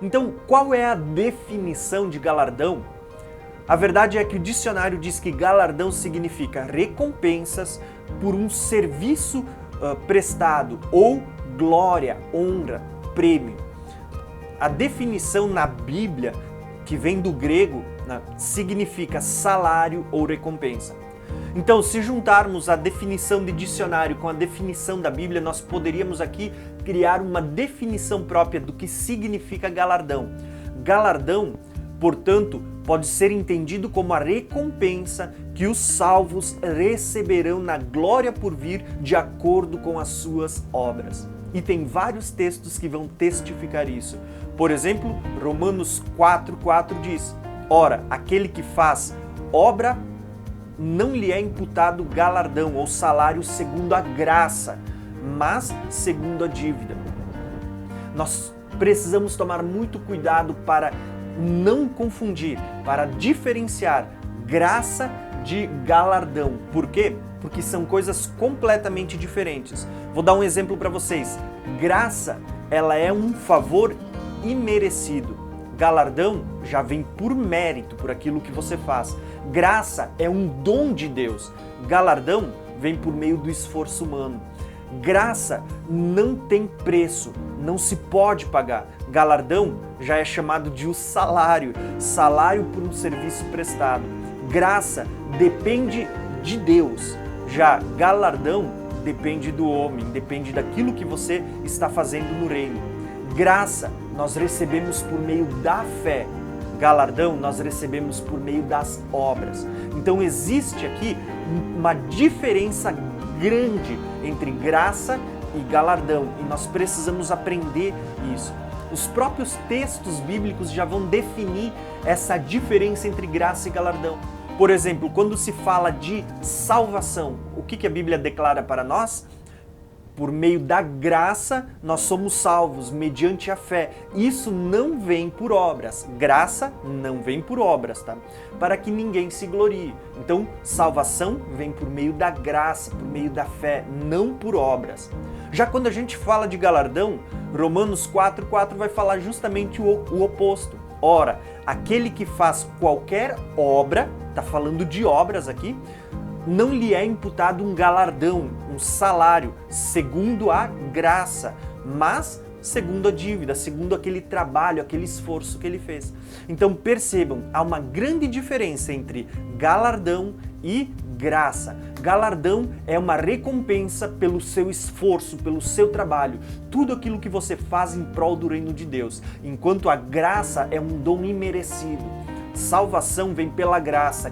Então, qual é a definição de galardão? A verdade é que o dicionário diz que galardão significa recompensas por um serviço prestado ou glória, honra, prêmio. A definição na Bíblia, que vem do grego, significa salário ou recompensa. Então, se juntarmos a definição de dicionário com a definição da Bíblia, nós poderíamos aqui criar uma definição própria do que significa galardão. Galardão, portanto, pode ser entendido como a recompensa que os salvos receberão na glória por vir de acordo com as suas obras. E tem vários textos que vão testificar isso. Por exemplo, Romanos 4,4 diz: ora, aquele que faz obra não lhe é imputado galardão ou salário segundo a graça, mas segundo a dívida. Nós precisamos tomar muito cuidado para não confundir, para diferenciar graça de galardão. Por quê? Porque são coisas completamente diferentes. Vou dar um exemplo para vocês. Graça, ela é um favor imerecido. Galardão já vem por mérito, por aquilo que você faz. Graça é um dom de Deus. Galardão vem por meio do esforço humano. Graça não tem preço, não se pode pagar. Galardão já é chamado de o salário por um serviço prestado. Graça depende de Deus. Já galardão depende do homem, depende daquilo que você está fazendo no reino. Graça nós recebemos por meio da fé. Galardão nós recebemos por meio das obras. Então existe aqui uma diferença grande entre graça e galardão e nós precisamos aprender isso. Os próprios textos bíblicos já vão definir essa diferença entre graça e galardão. Por exemplo, quando se fala de salvação, o que a Bíblia declara para nós? Por meio da graça, nós somos salvos mediante a fé. Isso não vem por obras. Graça não vem por obras, tá? Para que ninguém se glorie. Então, salvação vem por meio da graça, por meio da fé, não por obras. Já quando a gente fala de galardão, Romanos 4,4 vai falar justamente o oposto. Ora, aquele que faz qualquer obra, está falando de obras aqui, não lhe é imputado um galardão, um salário, segundo a graça, mas segundo a dívida, segundo aquele trabalho, aquele esforço que ele fez. Então percebam, há uma grande diferença entre galardão e graça. Galardão é uma recompensa pelo seu esforço, pelo seu trabalho, tudo aquilo que você faz em prol do reino de Deus, enquanto a graça é um dom imerecido. Salvação vem pela graça,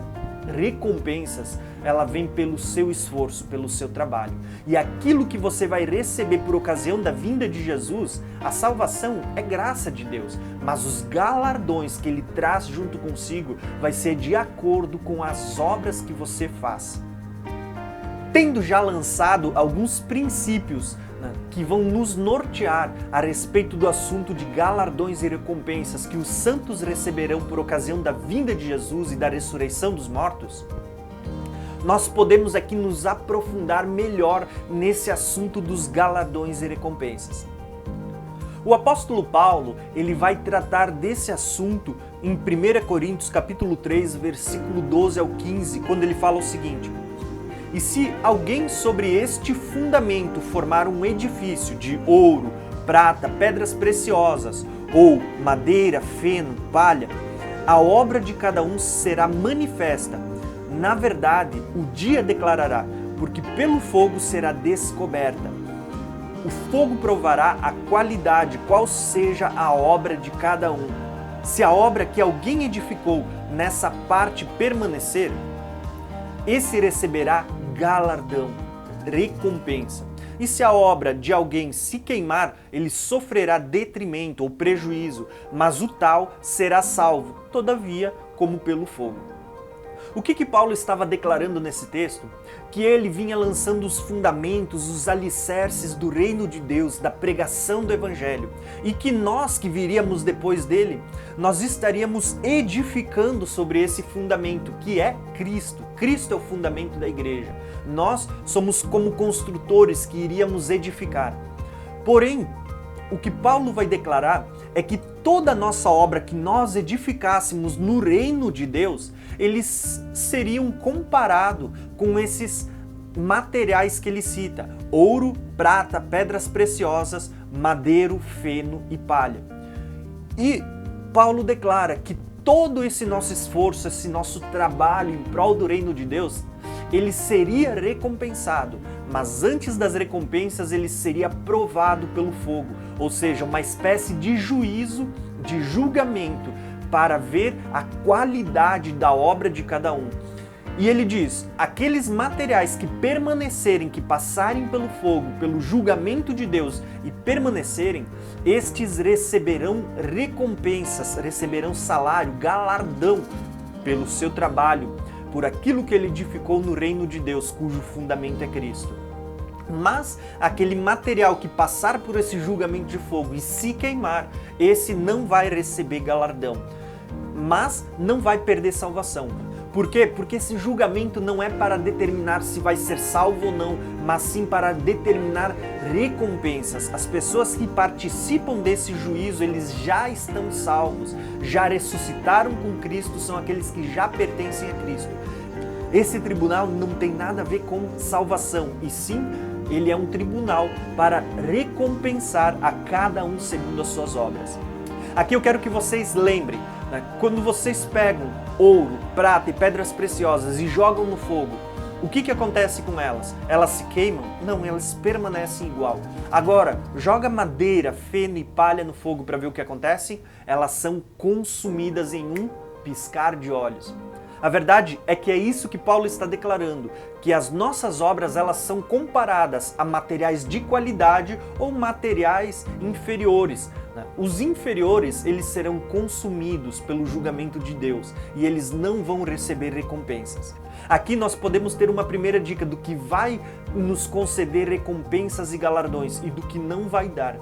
recompensas, ela vem pelo seu esforço, pelo seu trabalho. E aquilo que você vai receber por ocasião da vinda de Jesus, a salvação é graça de Deus, mas os galardões que ele traz junto consigo vai ser de acordo com as obras que você faz. Tendo já lançado alguns princípios que vão nos nortear a respeito do assunto de galardões e recompensas que os santos receberão por ocasião da vinda de Jesus e da ressurreição dos mortos, nós podemos aqui nos aprofundar melhor nesse assunto dos galardões e recompensas. O apóstolo Paulo, ele vai tratar desse assunto em 1 Coríntios capítulo 3, versículo 12 ao 15, quando ele fala o seguinte: e se alguém sobre este fundamento formar um edifício de ouro, prata, pedras preciosas, ou madeira, feno, palha, a obra de cada um será manifesta. Na verdade, o dia declarará, porque pelo fogo será descoberta. O fogo provará a qualidade, qual seja a obra de cada um. Se a obra que alguém edificou nessa parte permanecer, esse receberá galardão, recompensa. E se a obra de alguém se queimar, ele sofrerá detrimento ou prejuízo, mas o tal será salvo, todavia, como pelo fogo. O que Paulo estava declarando nesse texto? Que ele vinha lançando os fundamentos, os alicerces do reino de Deus, da pregação do Evangelho, e que nós que viríamos depois dele, nós estaríamos edificando sobre esse fundamento, que é Cristo. Cristo é o fundamento da igreja. Nós somos como construtores que iríamos edificar. Porém, o que Paulo vai declarar é que toda a nossa obra que nós edificássemos no reino de Deus, eles seriam comparados com esses materiais que ele cita: ouro, prata, pedras preciosas, madeiro, feno e palha. E Paulo declara que todo esse nosso esforço, esse nosso trabalho em prol do reino de Deus, ele seria recompensado, mas antes das recompensas ele seria provado pelo fogo, ou seja, uma espécie de juízo, de julgamento, para ver a qualidade da obra de cada um. E ele diz: aqueles materiais que permanecerem, que passarem pelo fogo, pelo julgamento de Deus e permanecerem, estes receberão recompensas, receberão salário, galardão pelo seu trabalho, por aquilo que ele edificou no reino de Deus, cujo fundamento é Cristo. Mas aquele material que passar por esse julgamento de fogo e se queimar, esse não vai receber galardão, mas não vai perder salvação. Por quê? Porque esse julgamento não é para determinar se vai ser salvo ou não, mas sim para determinar recompensas. As pessoas que participam desse juízo, eles já estão salvos, já ressuscitaram com Cristo, são aqueles que já pertencem a Cristo. Esse tribunal não tem nada a ver com salvação, e sim, ele é um tribunal para recompensar a cada um segundo as suas obras. Aqui eu quero que vocês lembrem, quando vocês pegam ouro, prata e pedras preciosas e jogam no fogo, o que acontece com elas? Elas se queimam? Não, elas permanecem igual. Agora, joga madeira, feno e palha no fogo para ver o que acontece? Elas são consumidas em um piscar de olhos. A verdade é que é isso que Paulo está declarando, que as nossas obras elas são comparadas a materiais de qualidade ou materiais inferiores. Os inferiores, eles serão consumidos pelo julgamento de Deus e eles não vão receber recompensas. Aqui nós podemos ter uma primeira dica do que vai nos conceder recompensas e galardões e do que não vai dar.